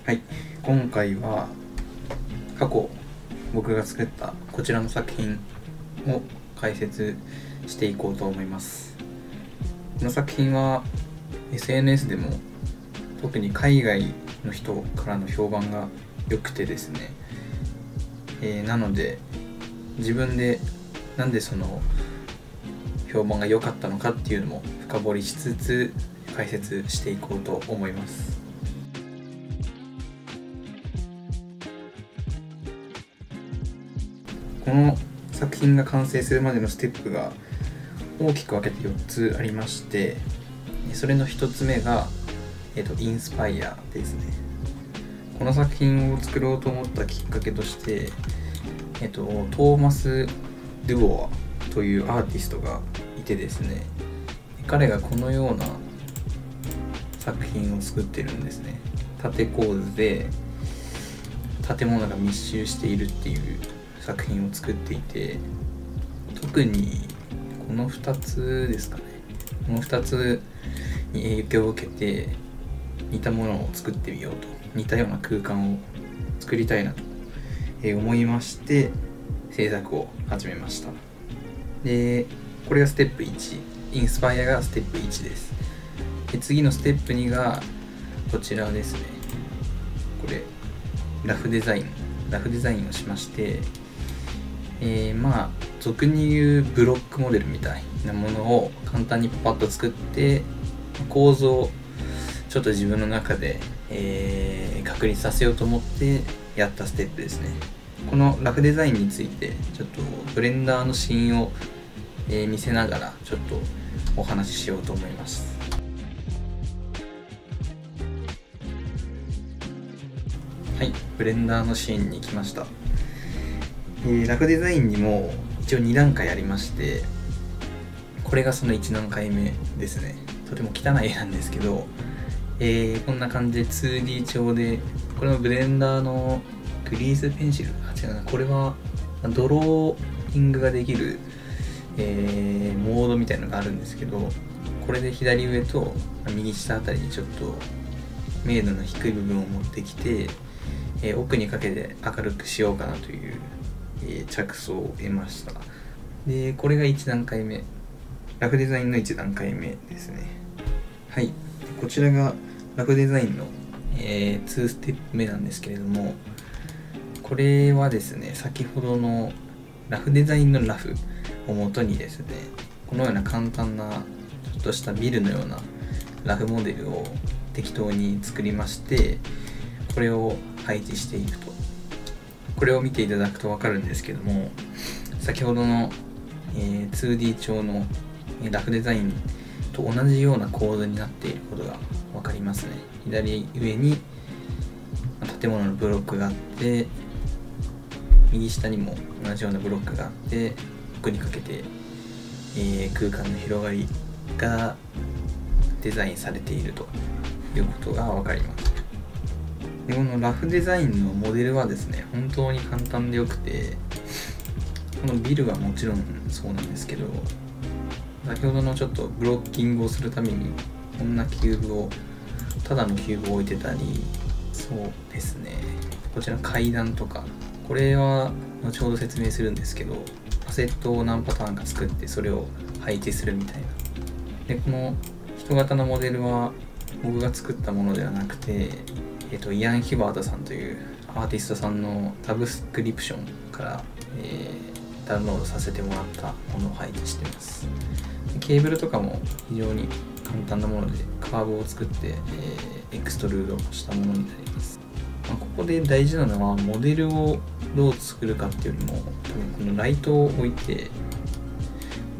はい、今回は過去僕が作ったこちらの作品を解説していこうと思います。この作品は SNS でも特に海外の人からの評判が良くてですね、なので自分でなんでその評判が良かったのかっていうのも深掘りしつつ解説していこうと思います。この作品が完成するまでのステップが大きく分けて4つありまして、それの1つ目が、インスパイアですね。この作品を作ろうと思ったきっかけとして、トーマス・ドゥオアというアーティストがいてですね、彼がこのような作品を作ってるんですね。縦構図で建物が密集しているっていう作品を作っていて、特にこの2つですかね、この2つに影響を受けて似たものを作ってみようと、似たような空間を作りたいなと思いまして制作を始めました。で、これがステップ1、インスパイアがステップ1です。で、次のステップ2がこちらですね。これラフデザインをしまして、俗に言うブロックモデルみたいなものを簡単にパッと作って、構造をちょっと自分の中で、確立させようと思ってやったステップですね。このラフデザインについてちょっとブレンダーのシーンを、見せながらちょっとお話ししようと思います。はい、ブレンダーのシーンに来ました。ラフデザインにも一応2段階ありまして、これがその1段階目ですね。とても汚い絵なんですけど、こんな感じで 2D 調で、これもブレンダーのグリースペンシル、違うな、これはドローイングができる、モードみたいなのがあるんですけど、これで左上と右下あたりにちょっと明度の低い部分を持ってきて、奥にかけて明るくしようかなという着想を得ました。で、これが1段階目、ラフデザインの1段階目ですね。はい、こちらがラフデザインの、2ステップ目なんですけれども、これはですね、先ほどのラフデザインのラフを元にですね、このような簡単なちょっとしたビルのようなラフモデルを適当に作りまして、これを配置していくと、これを見ていただくと分かるんですけども、先ほどの、2D 調のラフデザインと同じような構図になっていることが分かりますね。左上に建物のブロックがあって、右下にも同じようなブロックがあって、奥にかけて、空間の広がりがデザインされているということが分かります。で、このラフデザインのモデルはですね、本当に簡単でよくて、このビルはもちろんそうなんですけど、先ほどのちょっとブロッキングをするためにこんなキューブを、ただのキューブを置いてたり、そうですね、こちら階段とか、これは後ほど説明するんですけど、アセットを何パターンか作ってそれを配置するみたいな。で、この人型のモデルは僕が作ったものではなくて、イアン・ヒバートさんというアーティストさんのタブスクリプションから、ダウンロードさせてもらったものを配置しています。ケーブルとかも非常に簡単なもので、カーブを作って、エクストルードしたものになります。ここで大事なのはモデルをどう作るかっていうよりも、多分このライトを置いて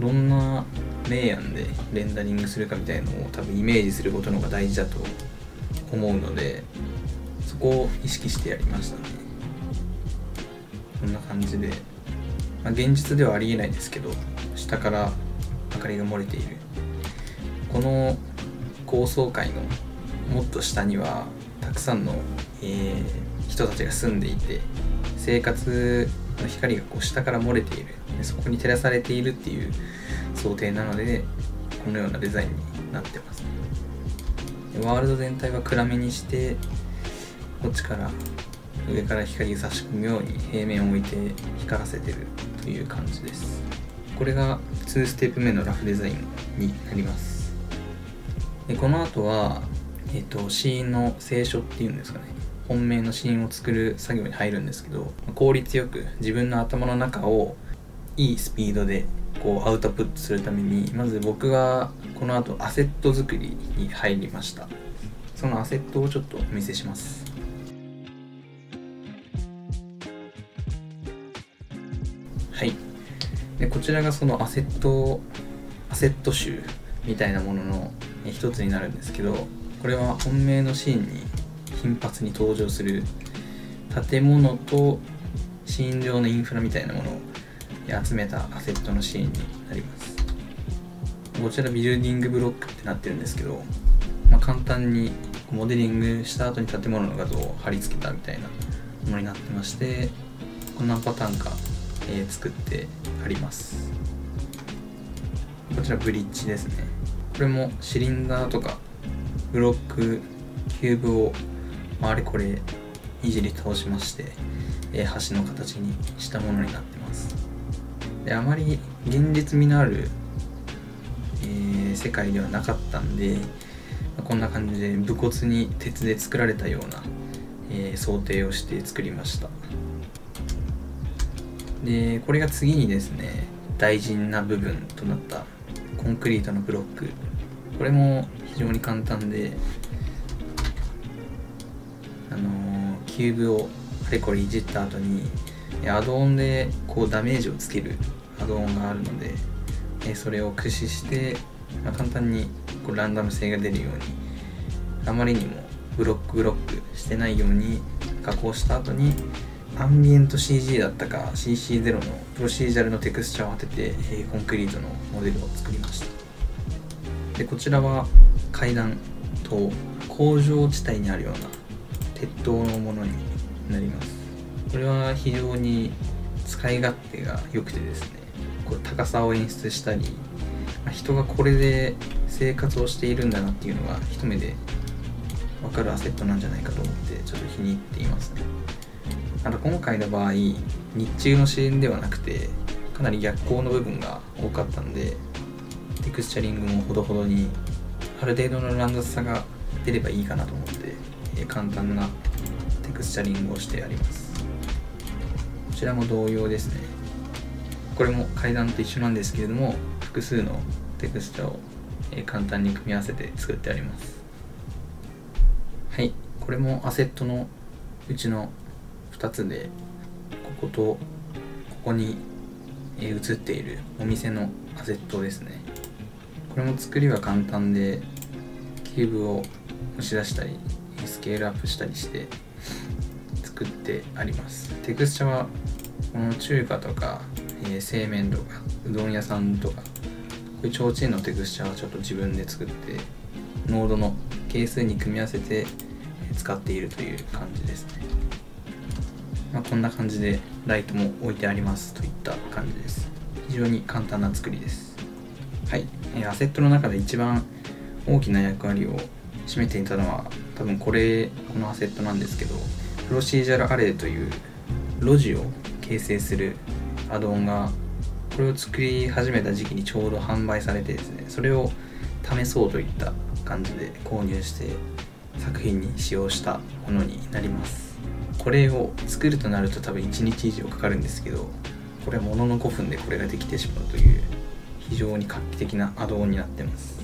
どんな明暗でレンダリングするかみたいなのを多分イメージすることの方が大事だと思うので、そこを意識してやりましたね。こんな感じで、現実ではありえないですけど、下から明かりが漏れている。この高層階のもっと下にはたくさんの、人たちが住んでいて、生活の光がこう下から漏れている、でそこに照らされているっていう想定なので、このようなデザインになってます。ワールド全体は暗めにして、こっちから上から光が差し込むように平面を置いて光らせてるという感じです。これが2ステップ目のラフデザインになります。でこの後は、シーンの清書っていうんですかね、本命のシーンを作る作業に入るんですけど、効率よく自分の頭の中をいいスピードでこうアウトプットするために、まず僕はこの後アセット作りに入りました。そのアセットをちょっとお見せします。はい。でこちらがそのアセット集みたいなものの一つになるんですけど、これは本命のシーンに頻発に登場する建物とシーン上のインフラみたいなものを集めたアセットのシーンになります。こちらビルディングブロックってなってるんですけど、簡単にモデリングした後に建物の画像を貼り付けたみたいなものになってまして、何パターンか、作ってあります。こちらブリッジですね。これもシリンダーとかブロック、キューブをあれこれいじり倒しまして、橋の形にしたものになってます。であまり現実味のある、世界ではなかったんで、こんな感じで武骨に鉄で作られたような、想定をして作りました。でこれが次にですね、大事な部分となったコンクリートのブロック、これも非常に簡単で、キューブをあれこれいじった後にアドオンでこうダメージをつけるアドオンがあるので、それを駆使して、簡単にこうランダム性が出るように、あまりにもブロックしてないように加工した後に、アンビエント CG だったか CC0 のプロシージャルのテクスチャーを当てて、コンクリートのモデルを作りました。でこちらは階段と工場地帯にあるような鉄塔のものになります。これは非常に使い勝手が良くてですね、こう高さを演出したり、人がこれで生活をしているんだなっていうのが一目で分かるアセットなんじゃないかと思ってちょっと気に入っていますね。今回の場合、日中のシーンではなくてかなり逆光の部分が多かったんで、テクスチャリングもほどほどに、ある程度の乱雑さが出ればいいかなと思って、簡単なテクスチャリングをしてあります。こちらも同様ですね。これも階段と一緒なんですけれども、複数のテクスチャを簡単に組み合わせて作ってあります。はい、これもアセットのうちの2つで、こことここに映っているお店のアセットですね。これも作りは簡単で、キューブを押し出したりスケールアップしたりして作ってあります。テクスチャはこの中華とか、製麺とかうどん屋さんとか、こういう提灯のテクスチャはちょっと自分で作って、ノードの係数に組み合わせて使っているという感じですね。こんな感じでライトも置いてありますといった感じです。非常に簡単な作りです。はい、アセットの中で一番大きな役割を占めていたのは多分このアセットなんですけど、プロシージャルアレイという路地を形成するアドオンが、これを作り始めた時期にちょうど販売されてですね、それを試そうといった感じで購入して作品に使用したものになります。これを作るとなると多分1日以上かかるんですけど、これはものの5分でこれができてしまうという非常に画期的なアドオンになってます。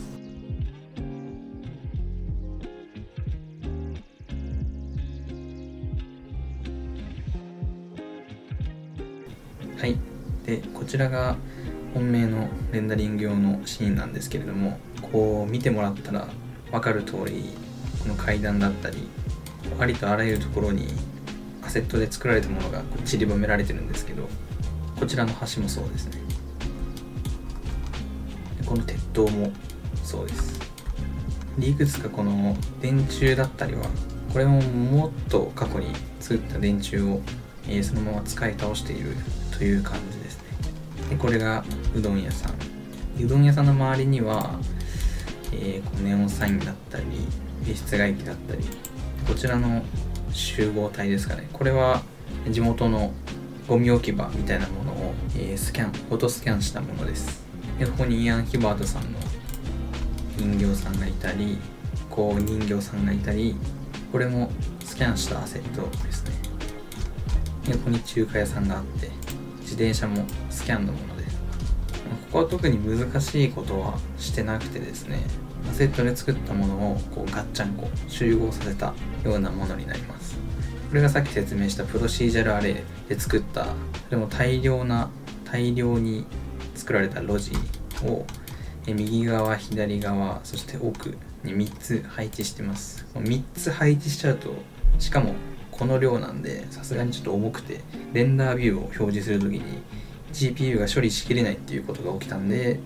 はい、でこちらが本命のレンダリング用のシーンなんですけれども、こう見てもらったら分かる通り、この階段だったりありとあらゆるところにアセットで作られたものが散りばめられてるんですけど、こちらの橋もそうですね。この鉄塔もそうです。でいくつかこの電柱だったりは、これももっと過去に作った電柱を、そのまま使い倒しているという感じですね。でこれがうどん屋さん。うどん屋さんの周りには、ネオンサインだったり室外機だったり、こちらの集合体ですかね。これは地元のゴミ置き場みたいなものを、フォトスキャンしたものです。でここにイアン・ヒバートさんの人形さんがいたり、こう人形さんがいたり、これもスキャンしたアセットですね。でここに中華屋さんがあって、自転車もスキャンのもので、ここは特に難しいことはしてなくてですね、アセットで作ったものをこうガッチャンコ集合させたようなものになります。これがさっき説明したプロシージャルアレイで作った、でも大量に作られたロジを右側、左側、そして奥に3つ配置してます。3つ配置しちゃうと、しかもこの量なんでさすがにちょっと重くて、レンダービューを表示するときに GPU が処理しきれないっていうことが起きたんで、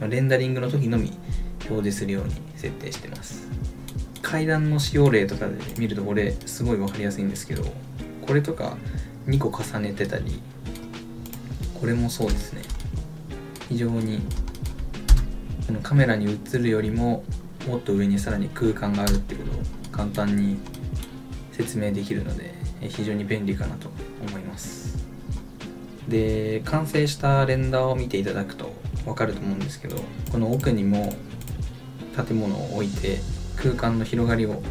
レンダリングの時のみ表示するように設定してます。階段の使用例とかで見るとこれすごい分かりやすいんですけど、これとか2個重ねてたり、これもそうですね。非常にこのカメラに映るよりももっと上にさらに空間があるっていうことを簡単に説明できるので、非常に便利かなと思います。で、完成したレンダーを見ていただくと分かると思うんですけど、この奥にも建物を置いて空間の広がりを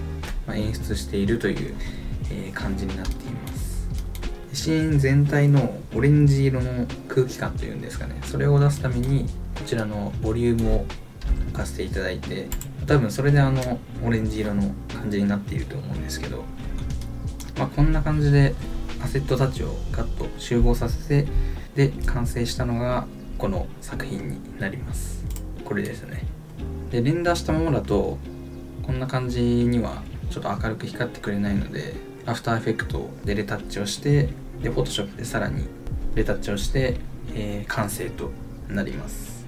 演出しているという感じになっています。シーン全体のオレンジ色の空気感というんですかね、それを出すためにこちらのボリュームを置かせていただいて、多分それでオレンジ色の感じになっていると思うんですけど、こんな感じでアセットたちをガッと集合させて、で完成したのがこの作品になります。これですね。でレンダーしたままだとこんな感じにはちょっと明るく光ってくれないので、アフターエフェクトでレタッチをして、でフォトショップでさらにレタッチをして、完成となります。